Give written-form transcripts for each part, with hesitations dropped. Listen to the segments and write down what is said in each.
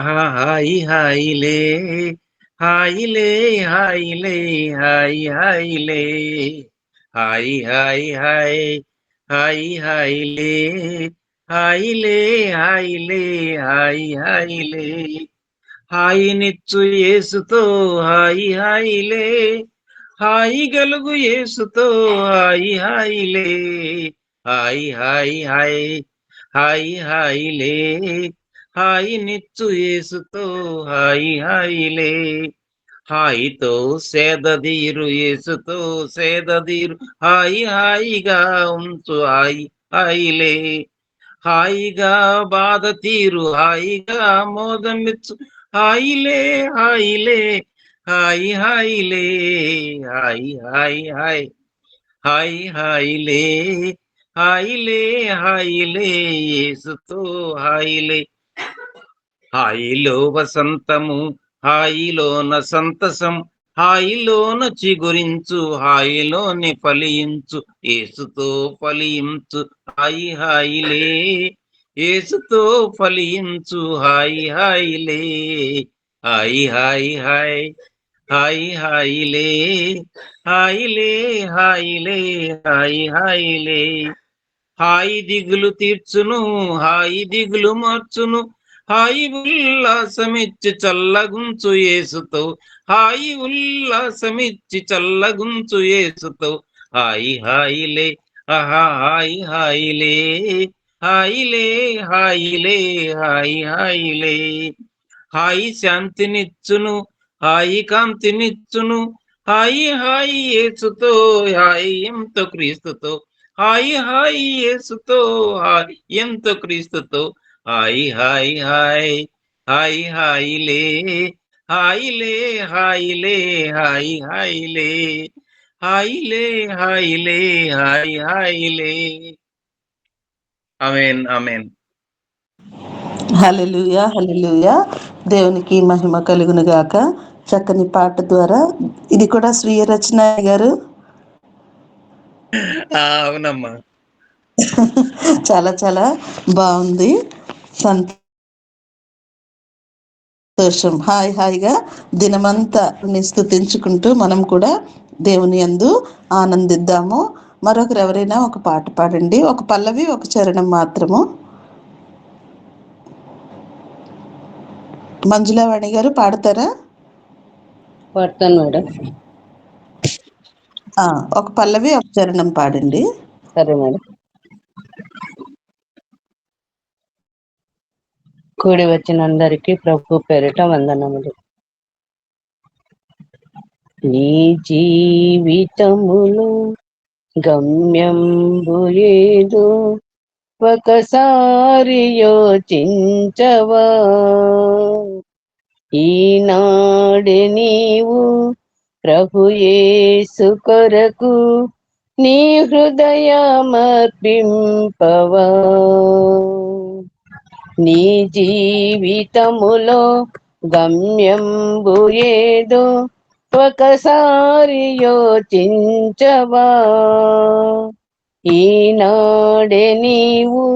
హాయి హాయిలే హాయిలే హాయిలే హాయి హాయిలే హాయి hi hi hi హాయిలే హాయిలే హాయిలే హాయి హాయిలే హాయినిచ్చు యేసుతో హాయి హాయిలే హాయి గలుగు యేసుతో హాయి హాయిలే హాయి hi hi hi హాయిలే హాయినిచ్చు యేసుతో హాయి హాయిలే హాయితో సేదదీరు యేసుతో సేదదీరు హాయి హాయిగా ఉంచు హాయి హాయిలే హాయిగా బాధ తీరు హాయిగా మోదమిచ్చు హాయిలే హాయిలే హాయి హాయిలే హాయి హాయి హాయ్ హాయి హాయిలే హాయిలే హాయిలే యేసుతో హాయిలే హాయిలో వసంతము హాయిలోన సంతసం హాయిలోన చిగురించు హాయిలోని ఫలించు యేసుతో ఫలించు హాయి హాయిలే యేసుతో ఫలించు హాయి హాయిలే హాయి హాయి హాయ్ హాయి హాయిలే హాయిలే హాయిలే హాయి హాయిలే హాయి దిగులు తీర్చును హాయి దిగులు మార్చును హాయి ఉల్లాసమిచ్చి చల్లగుంచు యేసుతో హాయి ఉల్లాసమిచ్చి చల్లగుంచు యేసుతో హాయి హాయిలే ఆహా హాయి హాయిలే హాయిలే హాయిలే హాయి హాయిలే హాయి శాంతినిచ్చును హాయి కాంతినిచ్చును హాయి హాయి యేసుతో హాయి ఎంతో క్రీస్తుతో హాయి హాయి యేసుతో హాయి ఎంతో క్రీస్తుతో హాయి హాయి హాయ్ హాయి హాయిలే హాయిలే హాయిలే హాయి హాయిలే హాయిలే హాయిలే హాయి హాయిలే ఆమేన్ ఆమేన్ హల్లెలూయా హల్లెలూయా. దేవునికి మహిమ కలుగును గాక. చక్కని పాట ద్వారా ఇది కూడా స్వీయ రచన గారు. అవునమ్మా. చాలా చాలా బాగుంది. సంతోషం. హాయి హాయిగా దినమంతా స్తుతించుకుంటూ మనం కూడా దేవుని యందు ఆనందిద్దాము. మరొకరు ఎవరైనా ఒక పాట పాడండి, ఒక పల్లవి ఒక చరణం మాత్రము. మంజులావాణి గారు పాడతారా? పాడతాను మేడం. ఒక పల్లవి ఒక చరణం పాడండి. సరే మేడం. కూడి వచ్చిన అందరికీ ప్రభు పేరిట వందనములు. నీ జీవితములో గమ్యంబు ఏదో ఒకసారి యోచించవా. ఈనాడే నీవు ప్రభు యేసు కొరకు నీ హృదయమర్పింపవా. నీ జీవితములో గమ్యంబు ఏదో ఒకసారి యోచించవా. ఈనాడే నీవు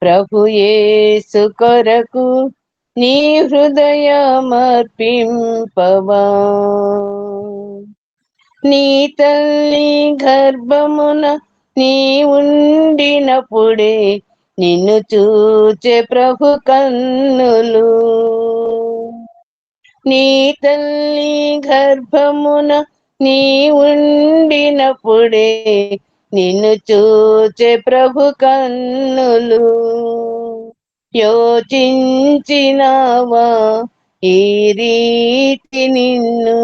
ప్రభు యేసు కొరకు నీ హృదయమర్పింపవా. నీ తల్లి గర్భమున నీ ఉండినప్పుడే నిన్ను చూచే ప్రభు కన్నులు. నీ తల్లి గర్భమున నీ ఉండినప్పుడే నిన్ను చూచే ప్రభు కన్నులు. యోచించినావా ఈ రీతి నిన్ను,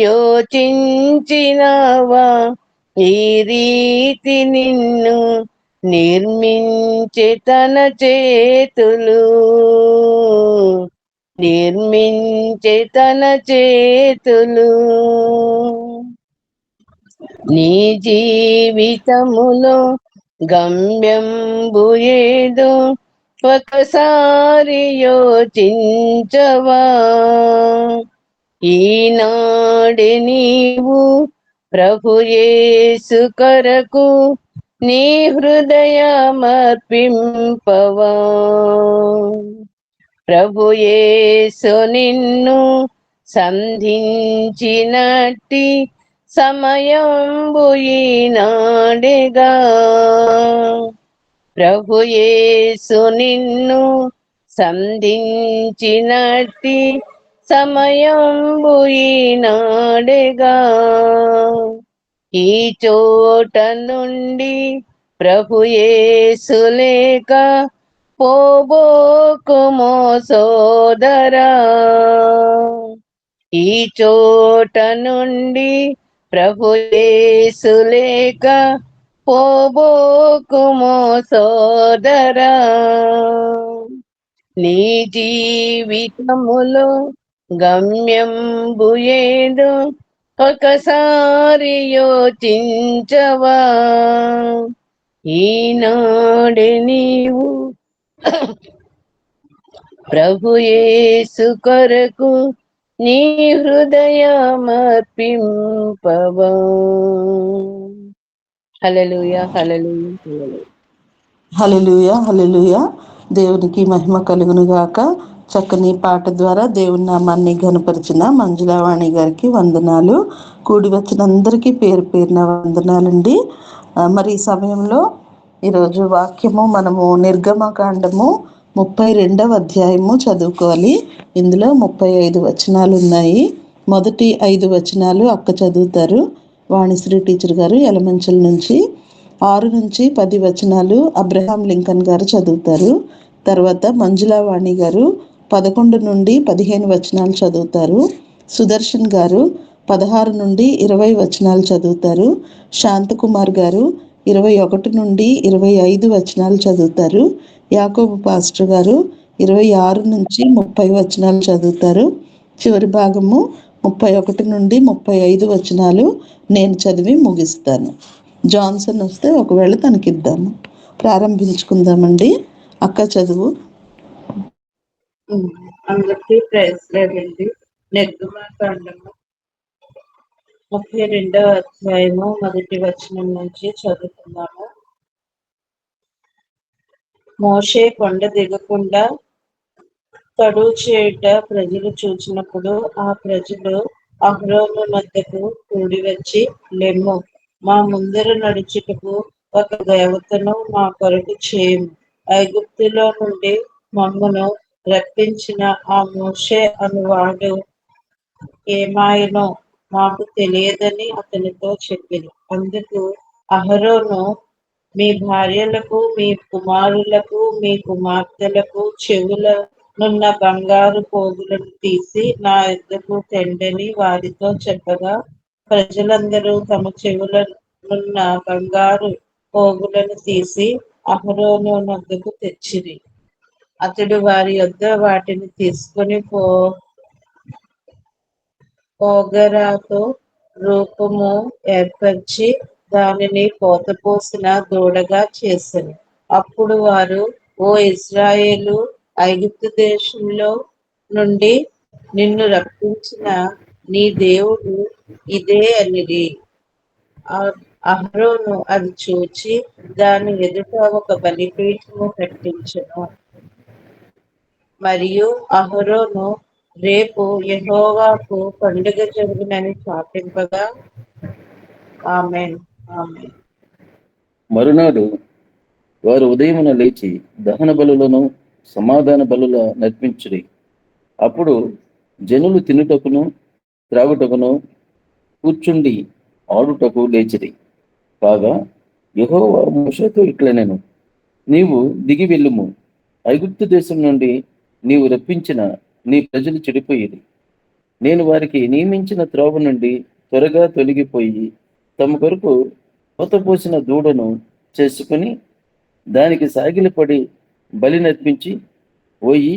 యోచించినావా ఈ రీతి నిన్ను నిర్మించే తన చేతులు, నిర్మించే తన చేతులు. నీ జీవితములో గమ్యంబు ఏదో ఒకసారి యోచించవా. ఈనాడే నీవు ప్రభు యేసు కొరకు నీ హృదయమర్పింపవా. ప్రభు యేసు నిన్ను సంధించినట్టి సమయంబు ఈనాడెగా. ప్రభు యేసు నిన్ను సంధించినట్టి సమయంబు ఈనాడెగా. ఈ చోట నుండి ప్రభు యేసు లేక పోబోకుమో సోదరా. ఈ చోట నుండి ప్రభు యేసు లేక పోబోకుమో సోదరా. నీ జీవితములో గమ్యంబు ఏదో ఒకసారి యోచించవా. ఈనాడే నీవు ప్రభు యేసు కొరకు నీ హృదయమర్పింపవా. హల్లెలూయా, హల్లెలూయా, హల్లెలూయా. హల్లెలూయా, హల్లెలూయా. దేవునికి మహిమ కలుగును గాక. చక్కని పాట ద్వారా దేవుని నామాన్ని ఘనపరిచిన మంజులావాణి గారికి వందనాలు. కూడి వచ్చిన అందరికీ పేరు పేరున వందనాలండి. మరి ఈ సమయంలో ఈరోజు వాక్యము మనము నిర్గమకాండము 32వ అధ్యాయము చదువుకోవాలి. ఇందులో 35 వచనాలు ఉన్నాయి. మొదటి 5 వచనాలు అక్క చదువుతారు, వాణిశ్రీ టీచర్ గారు యలమంచల నుంచి. 6 నుంచి 10 వచనాలు అబ్రహాం లింకన్ గారు చదువుతారు. తర్వాత మంజులావాణి గారు 11 నుండి 15 వచనాలు చదువుతారు. సుదర్శన్ గారు 16 నుండి 20 వచనాలు చదువుతారు. శాంతకుమార్ గారు 21 నుండి 25 వచనాలు చదువుతారు. యాకోబు పాస్టర్ గారు 26 నుంచి 30 వచనాలు చదువుతారు. చివరి భాగము 31 నుండి 35 వచనాలు నేను చదివి ముగిస్తాను. జాన్సన్ వస్తే ఒకవేళ తనకిద్దాము. ప్రారంభించుకుందామండి. అక్క చదువు. అందరికీ ప్రైజ్ లేదండి. నిర్గమకాండము 32వ అధ్యాయము మొదటి వచనం నుంచి చదువుతున్నాము. మోషే కొండ దిగకుండా తడువు చేయుట ప్రజలు చూచినప్పుడు ఆ ప్రజలు అహరోను వద్దకు కూడి వచ్చి, లెమ్ము, మా ముందర నడుచుటకు ఒక దేవతను మా కొరకు చేయము. ఐగుప్తులో నుండి మమ్మను రప్పించిన ఆ మోషే అనువాడు ఏమాయనో మాకు తెలియదని అతనితో చెప్పింది. అందుకు అహరోను, మీ భార్యలకు, మీ కుమారులకు, మీ కుమార్తెలకు చెవులనున్న బంగారు పోగులను తీసి నా యొద్దకు తెండని వారితో చెప్పగా, ప్రజలందరూ తమ చెవులనున్న బంగారు పోగులను తీసి అహరోను వద్దకు తెచ్చిరి. అతడు వారి యొద్ద వాటిని తీసుకొని పోగరాతో రూపము ఏర్పరిచి దానిని పోతపోసిన దూడగా చేసెను. అప్పుడు వారు, ఓ ఇశ్రాయేలు, ఐగుప్తు దేశంలో నుండి నిన్ను రప్పించిన నీ దేవుడు ఇదే అనిరి. అహరోను అది చూచి దాని ఎదుట ఒక బలిపీఠము కట్టించెను. మరియు అహరోను, రేపు యెహోవాకు పండుగ జరుగునని చాటింపగా. ఆమేన్, ఆమేన్. మరునాడు వారు ఉదయమున లేచి దహన బలులను సమాధాన బలుల నర్పించిరి. అప్పుడు జనులు తినుటకును త్రాగుటకును కూర్చుండి ఆడుటకు లేచిరి. కాగా యెహోవా మోషేతో ఇట్లనెను, నీవు దిగి వెళ్ళుము, ఐగుప్తు దేశం నుండి నీవు రప్పించిన నీ ప్రజలు చెడిపోయిరి. నేను వారికి నియమించిన త్రోవ నుండి త్వరగా తొలగిపోయి తమ కొరకు పోతపోసిన దూడను చేసుకుని దానికి సాగిలపడి బలి నర్పించి, ఓయి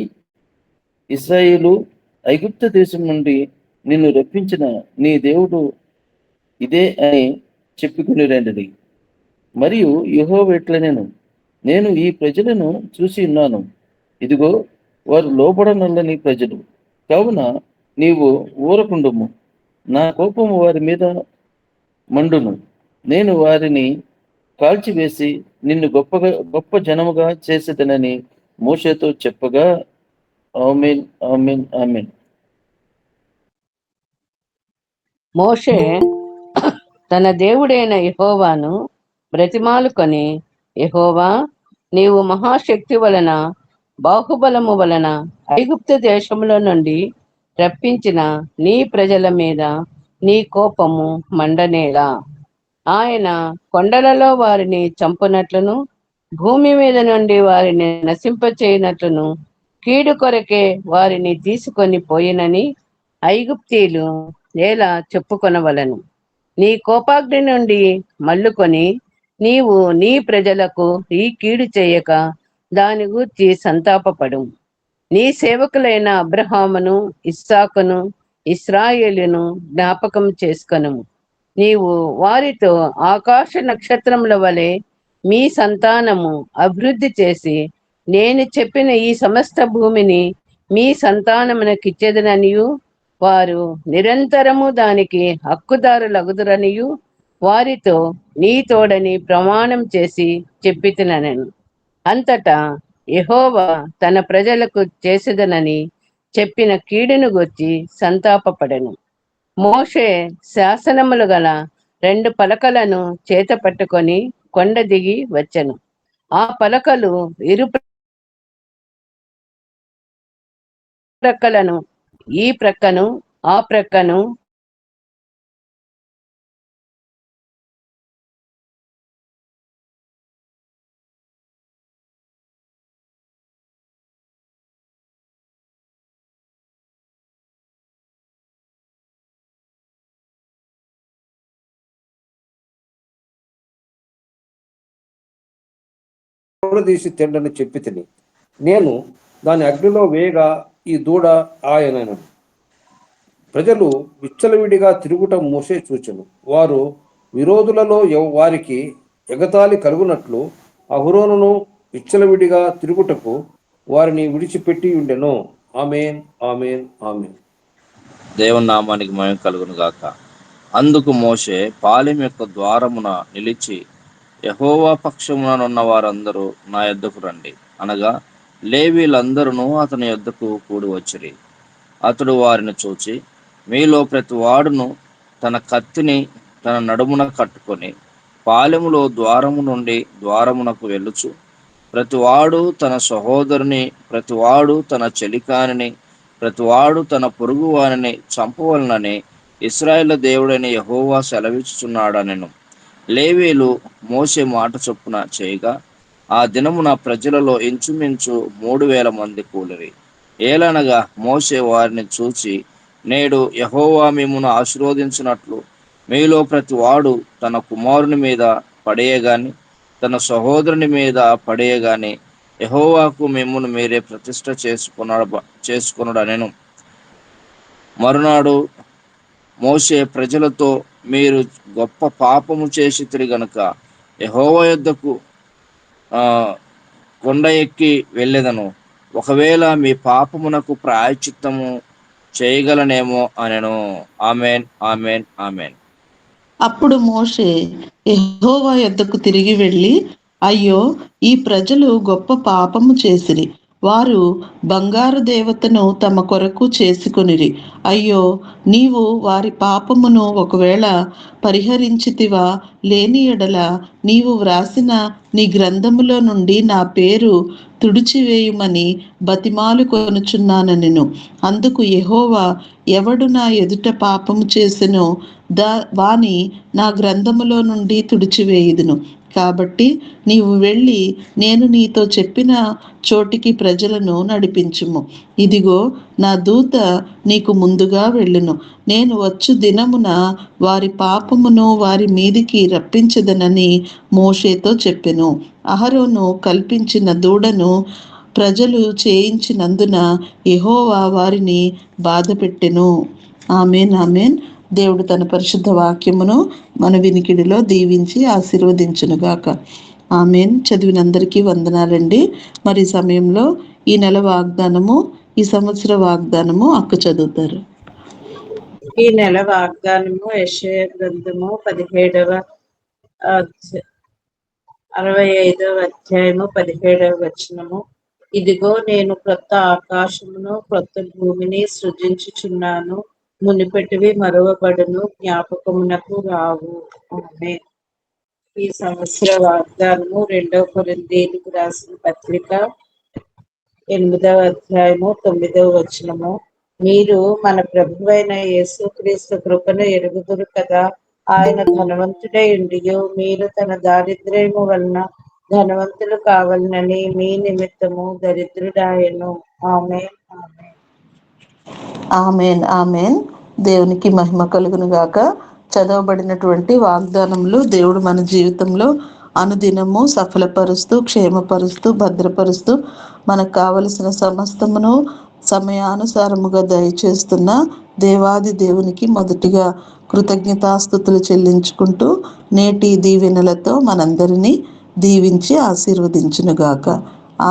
ఇశ్రాయేలు, ఐగుప్తు దేశం నుండి నిన్ను రప్పించిన నీ దేవుడు ఇదే అని చెప్పుకుని రండి. మరియు యెహోవా ఇట్లనెను, నేను ఈ ప్రజలను చూసి ఉన్నాను. ఇదిగో, వారు లోబడనల్లని ప్రజలు. కావున నీవు ఊరకుండుము, నా కోపము వారి మీద మండును. నేను వారిని కాల్చివేసి నిన్ను గొప్ప జనముగా చేసేదనని మోషేతో చెప్పగా, ఆమేన్ ఆమేన్ ఆమేన్. మోషే తన దేవుడైన యెహోవాను బ్రతిమాలుకొని, యెహోవా, నీవు మహాశక్తి వలన బాహుబలము వలన ఐగుప్తు దేశములో నుండి రప్పించిన నీ ప్రజల మీద నీ కోపము మండనేలా. ఆయన కొండలలో వారిని చంపునట్లును భూమి మీద నుండి వారిని నశింపచేయనట్లును కీడు కొరకే వారిని తీసుకొని పోయినని ఐగుప్తీయులు ఎలా చెప్పుకొనవలను. నీ కోపాగ్ని నుండి మల్లుకొని నీవు నీ ప్రజలకు ఈ కీడు చేయక దాని గూర్చి సంతాపపడు. నీ సేవకులైన అబ్రహామును, ఇస్సాకును, ఇశ్రాయేలును జ్ఞాపకం చేసుకొను. నీవు వారితో ఆకాశ నక్షత్రముల వలె మీ సంతానము అభివృద్ధి చేసి నేను చెప్పిన ఈ సమస్త భూమిని మీ సంతానమునకిచ్చేదననియు వారు నిరంతరము దానికి హక్కుదారులగుదురనియు వారితో నీ తోడని ప్రమాణం చేసి చెప్పితినెను. అంతటా యెహోవా తన ప్రజలకు చేసేదనని చెప్పిన కీడును గూర్చి సంతాపపడెను. మోషే శాసనములు గల 2 పలకలను చేత పట్టుకొని కొండ దిగి వచ్చెను. ఆ పలకలు ఇరు ప్రక్కలను, ఈ ప్రక్కను ఆ ప్రక్కను తీసి తిండని చెప్పి తిని నేను దాని అగ్నిలో వేయగా ఈ దూడ ఆయనను. ప్రజలు విచ్చలవిడిగా తిరుగుట మోషే చూచెను. వారు విరోధులలో వారికి ఎగతాళి కలుగునట్లు అహరోనును విచ్చలవిడిగా తిరుగుటకు వారిని విడిచిపెట్టి ఉండెను. ఆమేన్ ఆమేన్ ఆమేన్. దేవుని నామానికి మహిమ కలుగును గాక. అందుకు మోషే పాలెం యొక్క ద్వారమున నిలిచి, యెహోవా పక్షముననున్న వారందరూ నా యొద్దకు రండి అనగా లేవీలందరూ అతని యొద్దకు కూడి వచ్చిరి. అతడు వారిని చూచి, మీలో ప్రతి వాడును తన కత్తిని తన నడుమున కట్టుకొని పాలెములో ద్వారము నుండి ద్వారమునకు వెళ్ళుచు, ప్రతివాడు తన సహోదరుని, ప్రతివాడు తన చెలికానిని, ప్రతివాడు తన పొరుగు వానిని చంపవలనని ఇశ్రాయేలు దేవుడైన యెహోవా సెలవిచ్చుచున్నాడనెను. లేవీలు మోషే మాట చొప్పున చేయగా ఆ దినమున ప్రజలలో ఇంచుమించు 3000 మంది కూలిరి. ఏలనగా మోషే వారిని చూచి, నేడు యెహోవా మిమ్మును ఆశీర్వదించినట్లు మీలో ప్రతి వాడు తన కుమారుని మీద పడేయగాని తన సహోదరుని మీద పడేయగాని యెహోవాకు మిమ్మును మీరే ప్రతిష్ఠ చేసుకొనుడనెను. మరునాడు మోషే ప్రజలతో, మీరు గొప్ప పాపము చేసితిరి గనుక యెహోవా యొద్దకు కొండ ఎక్కి వెళ్ళెదను. ఒకవేళ మీ పాపమునకు ప్రాయశ్చిత్తము చేయగలనేమో అనెను. ఆమేన్ ఆమేన్ ఆమేన్. అప్పుడు మోషే యెహోవా యొద్దకు తిరిగి వెళ్ళి, అయ్యో, ఈ ప్రజలు గొప్ప పాపము చేసిరి. వారు బంగారు దేవతను తమ కొరకు చేసుకొనిరి. అయ్యో, నీవు వారి పాపమును ఒకవేళ పరిహరించితివా, లేని ఎడల నీవు వ్రాసిన నీ గ్రంథములో నుండి నా పేరు తుడిచివేయుమని బతిమాలు కొనుచున్నానెను. అందుకు యెహోవా, ఎవడు నా ఎదుట పాపము చేసెనో వాని నా గ్రంథములో నుండి తుడిచివేయుదును. కాబట్టి నీవు వెళ్ళి నేను నీతో చెప్పిన చోటికి ప్రజలను నడిపించుము. ఇదిగో, నా దూత నీకు ముందుగా వెళ్ళును. నేను వచ్చు దినమున వారి పాపమును వారి మీదికి రప్పించదనని మోషేతో చెప్పెను. అహరోను కల్పించిన దూడను ప్రజలు చేయించినందున యెహోవా వారిని బాధపెట్టెను. ఆమేన్ ఆమేన్. దేవుడు తన పరిశుద్ధ వాక్యమును మన వినికిడిలో దీవించి ఆశీర్వదించునుగాక. ఆమేన్. చదివినందరికీ వందనాలండి. మరి సమయంలో ఈ నెల వాగ్దానము, ఈ సంవత్సర వాగ్దానము అక్క చదువుతారు. ఈ నెల వాగ్దానము యెషయా గ్రంథము 65వ అధ్యాయము 17వ వచనము. ఇదిగో నేను క్రొత్త ఆకాశమును క్రొత్త భూమిని సృజించుచున్నాను, మునిపెటివి మరువబడును, జ్ఞాపకమునకు రావు. ఆమేన్. ఈ సంవత్సర వాగ్దానము 2 కొరింథీయులకు రాసిన పత్రిక 8వ అధ్యాయము 9వ వచనము. మీరు మన ప్రభువైన యేసుక్రీస్తు కృపను ఎరుగుదురు కదా. ఆయన ధనవంతుడై ఉండియో మీరు తన దారిద్ర్యము వలన ధనవంతులు కావాలని మీ నిమిత్తము దరిద్రుడాయను. ఆమేన్. ఆమేన్. Amen amen. దేవునికి మహిమ కలుగును గాక. చదవబడినటువంటి వాగ్దానములు దేవుడు మన జీవితంలో అనుదినము సఫలపరుస్తూ, క్షేమపరుస్తూ, భద్రపరుస్తూ, మనకు కావలసిన సమస్తమును సమయానుసారముగా దయచేస్తున్న దేవాది దేవునికి మొదటిగా కృతజ్ఞతాస్తుతులు చెల్లించుకుంటూ నేటి దీవెనలతో మనందరినీ దీవించి ఆశీర్వదించునుగాక.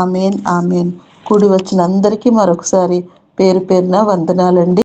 Amen amen. కూడి వచ్చిన అందరికీ మరొకసారి పేరు పేరున వందనాలండి.